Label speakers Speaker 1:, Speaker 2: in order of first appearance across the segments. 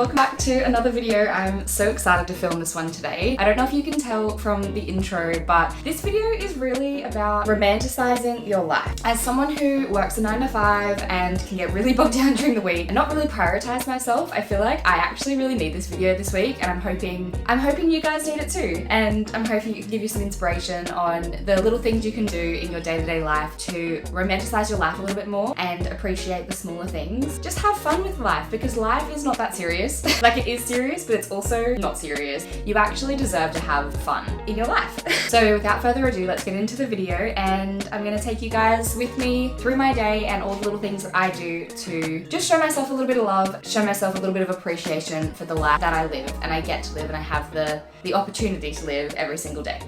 Speaker 1: welcome back to another video. I'm so excited to film this one today. I don't know if you can tell from the intro, but this video is really about romanticizing your life. As someone who works a 9 to 5 and can get really bogged down during the week and not really prioritize myself, I feel like I actually really need this video this week, and I'm hoping you guys need it too. And I'm hoping it can give you some inspiration on the little things you can do in your day-to-day life to romanticize your life a little bit more and appreciate the smaller things. Just have fun with life, because life is not that serious. Like, it is serious, but it's also not serious. You actually deserve to have fun in your life. So without further ado, let's get into the video, and I'm gonna take you guys with me through my day and all the little things that I do to just show myself a little bit of love, show myself a little bit of appreciation for the life that I live and I get to live and I have the opportunity to live every single day.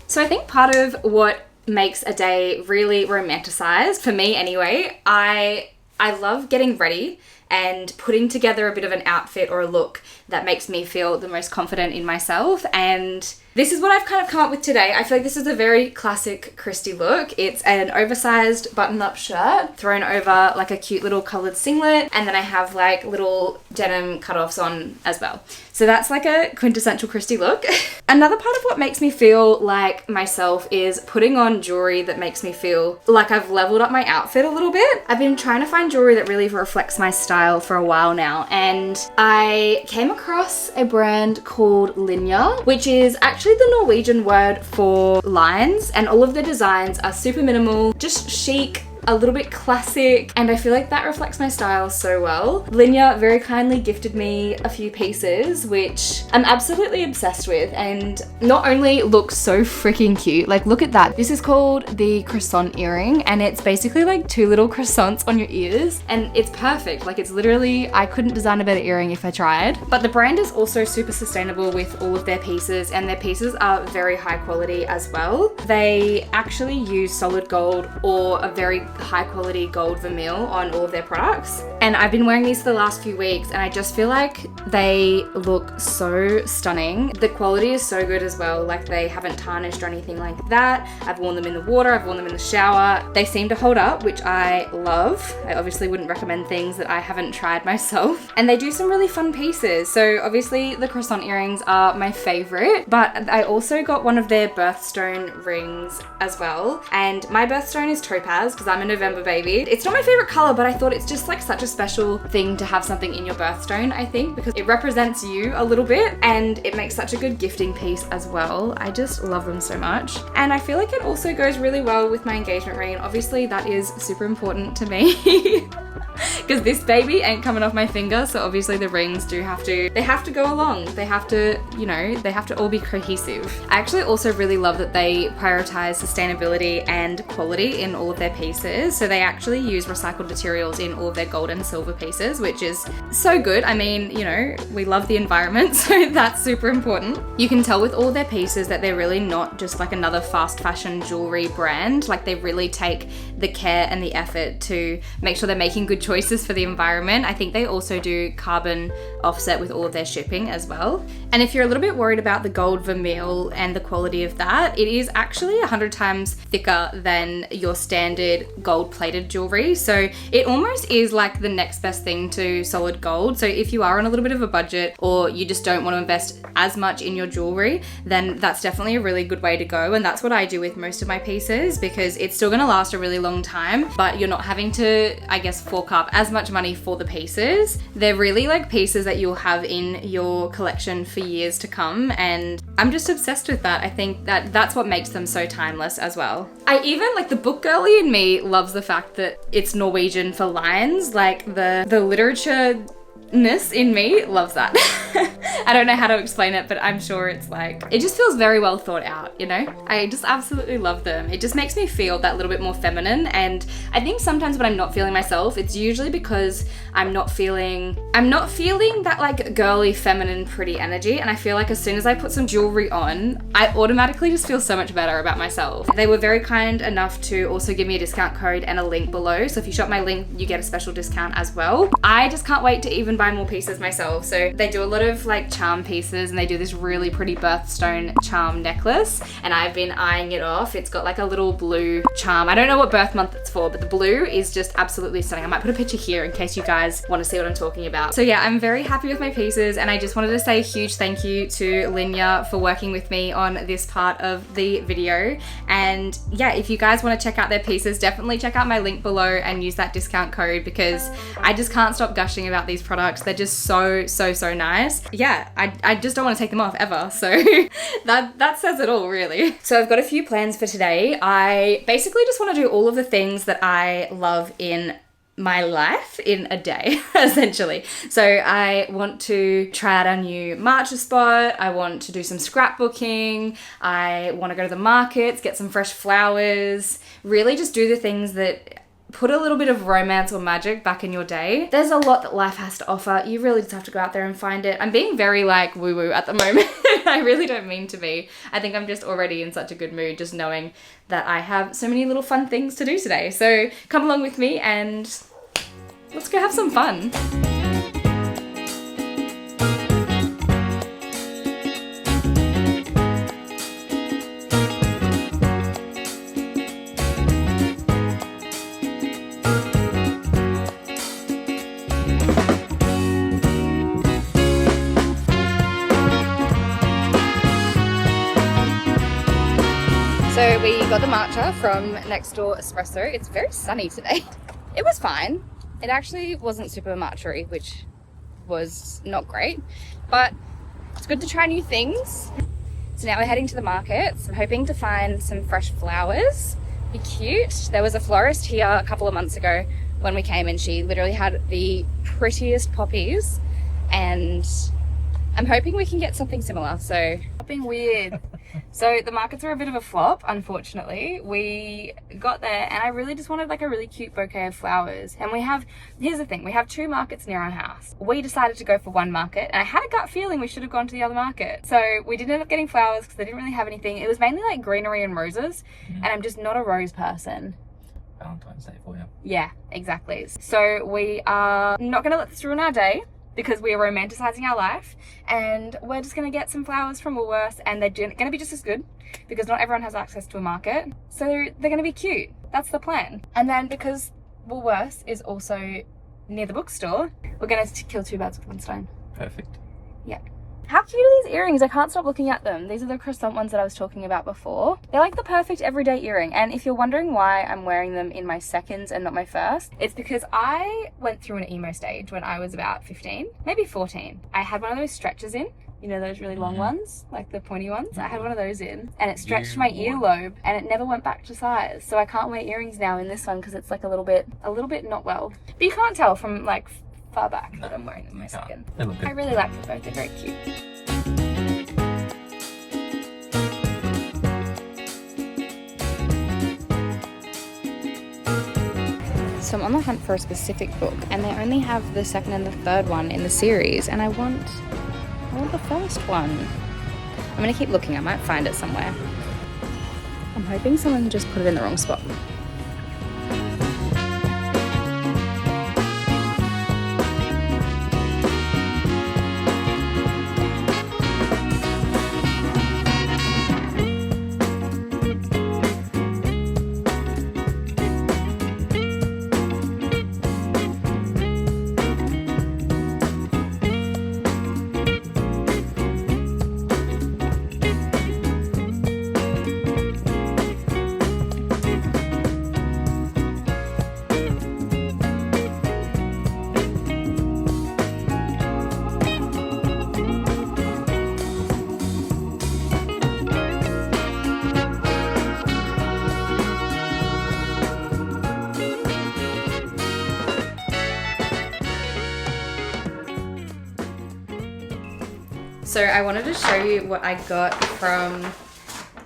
Speaker 1: So I think part of what makes a day really romanticized, for me anyway, I love getting ready and putting together a bit of an outfit or a look that makes me feel the most confident in myself. And this is what I've kind of come up with today. I feel like this is a very classic Kristy look. It's an oversized button-up shirt thrown over like a cute little coloured singlet, and then I have like little denim cutoffs on as well. So that's like a quintessential Kristy look. Another part of what makes me feel like myself is putting on jewellery that makes me feel like I've leveled up my outfit a little bit. I've been trying to find jewellery that really reflects my style for a while now, and I came across a brand called Linjer, which is actually the Norwegian word for lines, and all of the designs are super minimal, just chic, a little bit classic, and I feel like that reflects my style so well. Linjer very kindly gifted me a few pieces, which I'm absolutely obsessed with, and not only look so freaking cute, like look at that. This is called the croissant earring, and it's basically like 2 little croissants on your ears, and it's perfect. Like, it's literally, I couldn't design a better earring if I tried. But the brand is also super sustainable with all of their pieces, and their pieces are very high quality as well. They actually use solid gold or a very high quality gold vermeil on all of their products, and I've been wearing these for the last few weeks, and I just feel like they look so stunning. The quality is so good as well, like they haven't tarnished or anything like that. I've worn them in the water, I've worn them in the shower. They seem to hold up, which I love. I obviously wouldn't recommend things that I haven't tried myself, and they do some really fun pieces. So obviously the croissant earrings are my favorite, but I also got one of their birthstone rings as well, and my birthstone is topaz because I'm a November baby. It's not my favorite color, but I thought it's just like such a special thing to have something in your birthstone, I think, because it represents you a little bit and it makes such a good gifting piece as well. I just love them so much. And I feel like it also goes really well with my engagement ring. Obviously that is super important to me because this baby ain't coming off my finger, so obviously the rings they have to go along. They have to, you know, they have to all be cohesive. I actually also really love that they prioritize sustainability and quality in all of their pieces. So they actually use recycled materials in all of their gold and silver pieces, which is so good. I mean, you know, we love the environment, so that's super important. You can tell with all their pieces that they're really not just like another fast fashion jewelry brand. Like, they really take the care and the effort to make sure they're making good choices for the environment. I think they also do carbon offset with all of their shipping as well. And if you're a little bit worried about the gold vermeil and the quality of that, it is actually 100 times thicker than your standard gold plated jewelry. So it almost is like the next best thing to solid gold. So if you are on a little bit of a budget, or you just don't want to invest as much in your jewelry, then that's definitely a really good way to go. And that's what I do with most of my pieces, because it's still going to last a really long time, but you're not having to, I guess, fork up as much money for the pieces. They're really like pieces that you'll have in your collection for years to come, and I'm just obsessed with that. I think that that's what makes them so timeless as well. I even, like, the book girly in me loves the fact that it's Norwegian for lines. Like, the literature-ness in me loves that. I don't know how to explain it, but I'm sure it's like, it just feels very well thought out, you know? I just absolutely love them. It just makes me feel that little bit more feminine, and I think sometimes when I'm not feeling myself, it's usually because I'm not feeling that like girly, feminine, pretty energy, and I feel like as soon as I put some jewelry on, I automatically just feel so much better about myself. They were very kind enough to also give me a discount code and a link below, so if you shop my link, you get a special discount as well. I just can't wait to even buy more pieces myself. So they do a lot of like like charm pieces, and they do this really pretty birthstone charm necklace, and I've been eyeing it off. It's got like a little blue charm. I don't know what birth month it's for, but the blue is just absolutely stunning. I might put a picture here in case you guys want to see what I'm talking about. So yeah, I'm very happy with my pieces, and I just wanted to say a huge thank you to Linjer for working with me on this part of the video. And yeah, if you guys want to check out their pieces, definitely check out my link below and use that discount code, because I just can't stop gushing about these products. They're just so nice. Yeah, I just don't want to take them off ever. So that says it all, really. So I've got a few plans for today. I basically just want to do all of the things that I love in my life in a day, essentially. So I want to try out our new matcha spot. I want to do some scrapbooking. I want to go to the markets, get some fresh flowers, really just do the things that put a little bit of romance or magic back in your day. There's a lot that life has to offer. You really just have to go out there and find it. I'm being very like woo-woo at the moment. I really don't mean to be. I think I'm just already in such a good mood just knowing that I have so many little fun things to do today. So come along with me and let's go have some fun. So we got the matcha from Next Door Espresso. It's very sunny today. It was fine. It actually wasn't super matcha-y, which was not great, but it's good to try new things. So now we're heading to the markets. I'm hoping to find some fresh flowers. Be cute. There was a florist here a couple of months ago when we came, and she literally had the prettiest poppies, and I'm hoping we can get something similar. So shopping weird. So the markets are a bit of a flop, unfortunately. We got there and I really just wanted like a really cute bouquet of flowers. And here's the thing, we have 2 markets near our house. We decided to go for one market, and I had a gut feeling we should have gone to the other market. So we didn't end up getting flowers because they didn't really have anything. It was mainly like greenery and roses, and I'm just not a rose person.
Speaker 2: Valentine's Day for you.
Speaker 1: Yeah, exactly. So we are not going to let this ruin our day, because we are romanticizing our life, and we're just going to get some flowers from Woolworths, and they're going to be just as good because not everyone has access to a market, so they're going to be cute. That's the plan. And then because Woolworths is also near the bookstore, we're going to kill 2 birds with 1 stone.
Speaker 2: Perfect.
Speaker 1: Yeah. How cute are these earrings? I can't stop looking at them. These are the croissant ones that I was talking about before. They're like the perfect everyday earring. And if you're wondering why I'm wearing them in my seconds and not my first, it's because I went through an emo stage when I was about 15, maybe 14. I had one of those stretchers in. You know, those really long ones, like the pointy ones. I had one of those in, and it stretched my earlobe, and it never went back to size. So I can't wear earrings now in this one because it's like a little bit not well. But you can't tell from like far back that I'm wearing them in my second. I really like them both. They're very cute. So I'm on the hunt for a specific book, and they only have the 2nd and the 3rd one in the series, and I want the first one. I'm gonna keep looking. I might find it somewhere. I'm hoping someone just put it in the wrong spot. So I wanted to show you what I got from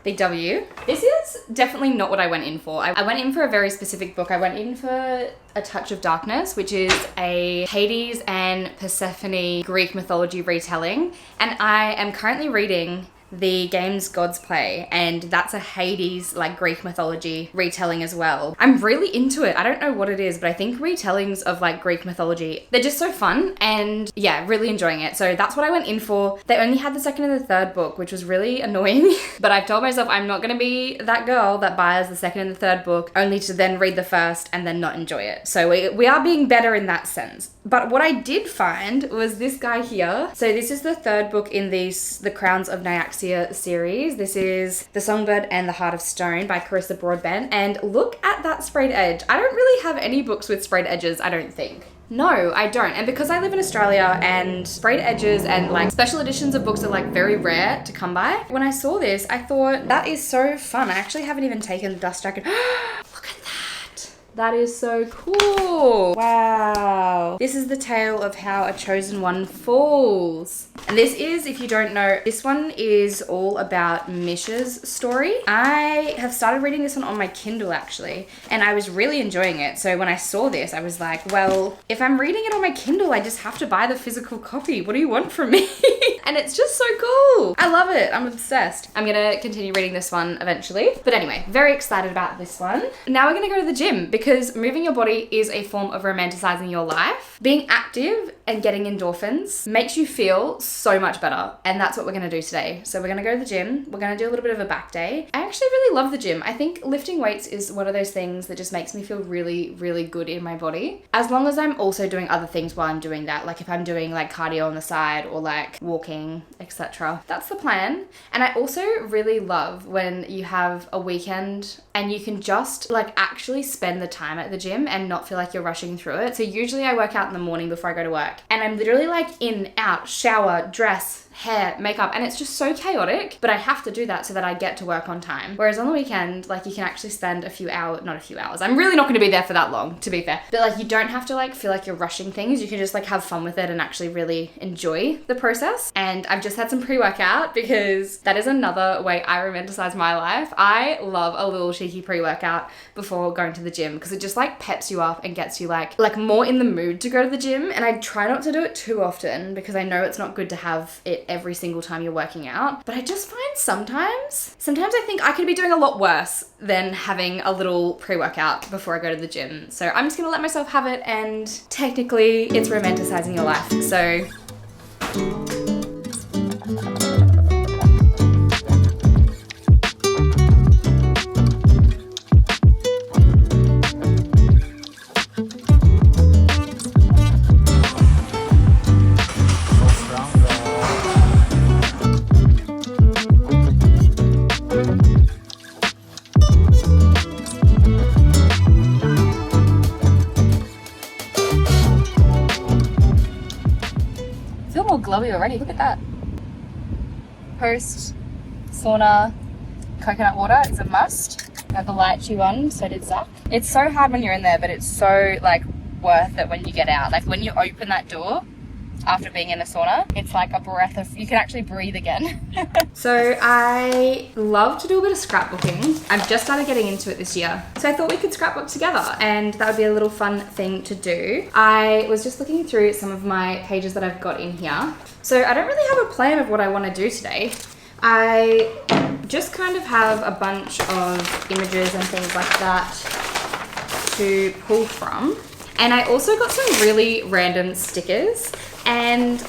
Speaker 1: Big W. This is definitely not what I went in for. I went in for a very specific book. I went in for A Touch of Darkness, which is a Hades and Persephone Greek mythology retelling. And I am currently reading the games gods play, and that's a Hades, like Greek mythology retelling as well. I'm really into it. I don't know what it is, but I think retellings of like Greek mythology, they're just so fun, and yeah, really enjoying it. So that's what I went in for. They only had the second and the third book, which was really annoying, but I've told myself I'm not gonna be that girl that buys the second and the third book only to then read the first and then not enjoy it. So we are being better in that sense. But what I did find was this guy here. So this is the third book in the Crowns of Nyaxia series. This is The Songbird and the Heart of Stone by Carissa Broadbent. And look at that sprayed edge. I don't really have any books with sprayed edges, I don't think. No, I don't. And because I live in Australia and sprayed edges and like special editions of books are like very rare to come by, when I saw this, I thought that is so fun. I actually haven't even taken the dust jacket. Look at that. That is so cool. Wow. This is the tale of how a chosen one falls. And this is, if you don't know, this one is all about Misha's story. I have started reading this one on my Kindle actually, and I was really enjoying it. So when I saw this, I was like, well, if I'm reading it on my Kindle, I just have to buy the physical copy. What do you want from me? And it's just so cool. I love it. I'm obsessed. I'm gonna continue reading this one eventually. But anyway, very excited about this one. Now we're gonna go to the gym because moving your body is a form of romanticizing your life. Being active and getting endorphins makes you feel so much better. And that's what we're gonna do today. So we're gonna go to the gym. We're gonna do a little bit of a back day. I actually really love the gym. I think lifting weights is one of those things that just makes me feel really, really good in my body. As long as I'm also doing other things while I'm doing that. Like if I'm doing like cardio on the side or like walking, etc. That's the plan. And I also really love when you have a weekend and you can just like actually spend the time at the gym and not feel like you're rushing through it. So usually I work out in the morning before I go to work and I'm literally like in, out, shower, dress, hair, makeup, and it's just so chaotic, but I have to do that so that I get to work on time. Whereas on the weekend, like you can actually spend a few hours, not a few hours, I'm really not going to be there for that long, to be fair, but like you don't have to like feel like you're rushing things. You can just like have fun with it and actually really enjoy the process. And I've just had some pre-workout because that is another way I romanticize my life. I love a little cheeky pre-workout before going to the gym because it just like peps you up and gets you like more in the mood to go to the gym. And I try not to do it too often because I know it's not good to have it every single time you're working out, but I just find sometimes I think I could be doing a lot worse than having a little pre-workout before I go to the gym. So I'm just gonna let myself have it, and technically it's romanticizing your life. So glowy already, look at that. Post sauna coconut water is a must. I have the lychee one, so did Zach. It's so hard when you're in there, but it's so like worth it when you get out. Like when you open that door after being in a sauna, it's like a breath of, you can actually breathe again. So I love to do a bit of scrapbooking. I've just started getting into it this year. So I thought we could scrapbook together and that would be a little fun thing to do. I was just looking through some of my pages that I've got in here. So I don't really have a plan of what I want to do today. I just kind of have a bunch of images and things like that to pull from. And I also got some really random stickers, and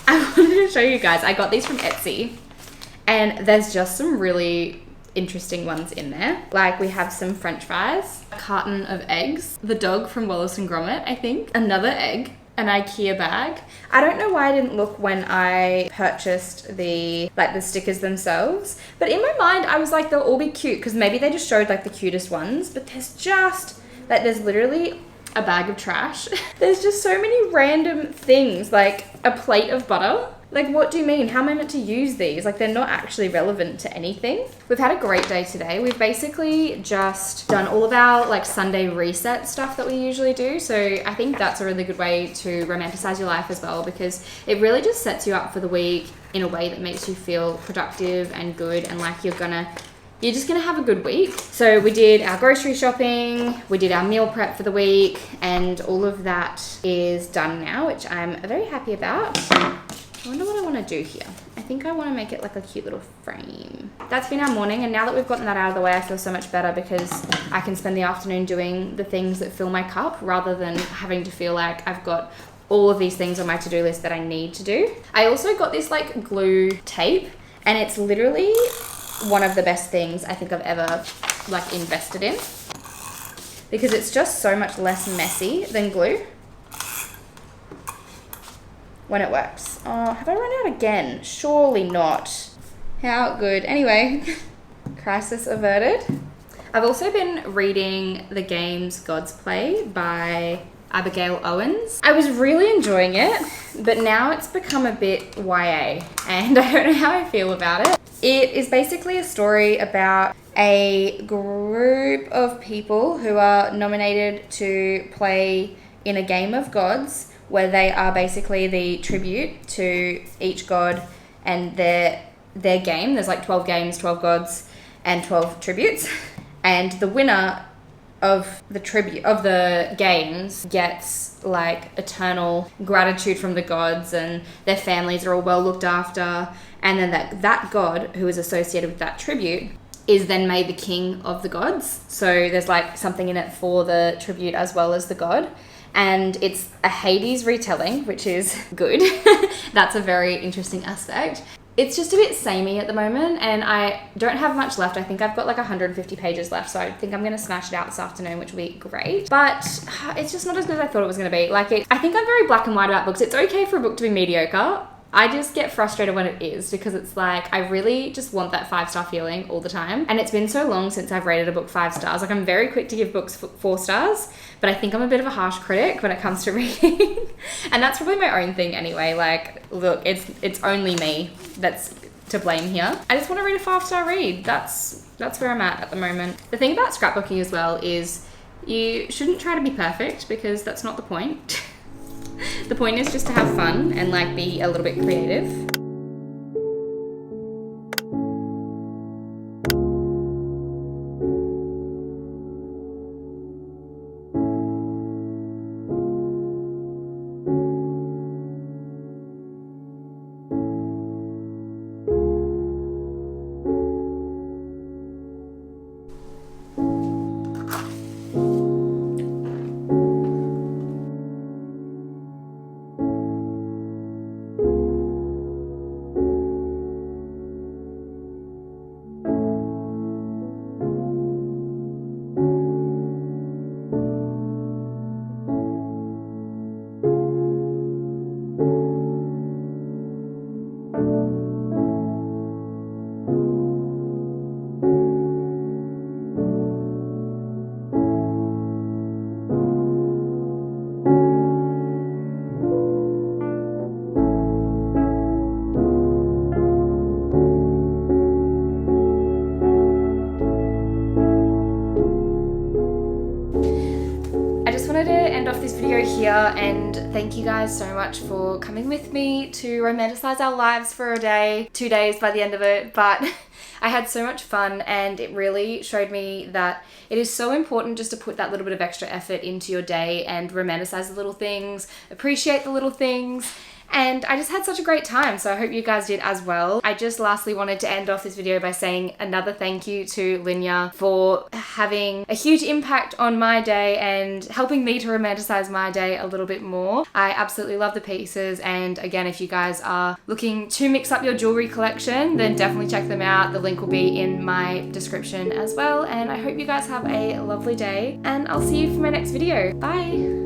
Speaker 1: I wanted to show you guys. I got these from Etsy, and there's just some really interesting ones in there. Like we have some French fries, a carton of eggs, the dog from Wallace and Gromit, I think, another egg, an IKEA bag. I don't know why I didn't look when I purchased the stickers themselves, but in my mind I was like they'll all be cute because maybe they just showed like the cutest ones, but there's literally a bag of trash. There's just so many random things, like a plate of butter. Like, what do you mean? How am I meant to use these? Like, they're not actually relevant to anything. We've had a great day today. We've basically just done all of our like Sunday reset stuff that we usually do. So I think that's a really good way to romanticize your life as well, because it really just sets you up for the week in a way that makes you feel productive and good, and like you're just gonna have a good week. So we did our grocery shopping, we did our meal prep for the week, and all of that is done now, which I'm very happy about. I wonder what I want to do here. I think I want to make it like a cute little frame. That's been our morning, and now that we've gotten that out of the way, I feel so much better because I can spend the afternoon doing the things that fill my cup rather than having to feel like I've got all of these things on my to-do list that I need to do. I also got this like glue tape, and it's literally one of the best things I think I've ever like invested in because it's just so much less messy than glue when it works. Oh, have I run out again? Surely not. How good. Anyway, crisis averted. I've also been reading The Games Gods Play by Abigail Owens. I was really enjoying it, but now it's become a bit YA, and I don't know how I feel about it. It is basically a story about a group of people who are nominated to play in a game of gods where they are basically the tribute to each god and their game. There's like 12 games, 12 gods, and 12 tributes. And the winner of the games gets like eternal gratitude from the gods, and their families are all well looked after. And then that god who is associated with that tribute is then made the king of the gods. So there's like something in it for the tribute as well as the god. And it's a Hades retelling, which is good. That's a very interesting aspect. It's just a bit samey at the moment, and I don't have much left. I think I've got like 150 pages left, so I think I'm going to smash it out this afternoon, which will be great. But it's just not as good as I thought it was going to be. I think I'm very black and white about books. It's okay for a book to be mediocre. I just get frustrated when it is because it's like I really just want that 5-star feeling all the time. And it's been so long since I've rated a book 5 stars. Like, I'm very quick to give books 4 stars, but I think I'm a bit of a harsh critic when it comes to reading. And that's probably my own thing anyway. Like, look, it's only me that's to blame here. I just want to read a 5-star read. That's where I'm at the moment. The thing about scrapbooking as well is you shouldn't try to be perfect because that's not the point. The point is just to have fun and like be a little bit creative. To end off this video here and thank you guys so much for coming with me to romanticize our lives for a day, 2 days by the end of it. But I had so much fun, and it really showed me that it is so important just to put that little bit of extra effort into your day and romanticize the little things, appreciate the little things. And I just had such a great time, so I hope you guys did as well. I just lastly wanted to end off this video by saying another thank you to Linjer for having a huge impact on my day and helping me to romanticize my day a little bit more. I absolutely love the pieces, and again, if you guys are looking to mix up your jewelry collection, then definitely check them out. The link will be in my description as well, and I hope you guys have a lovely day, and I'll see you for my next video. Bye!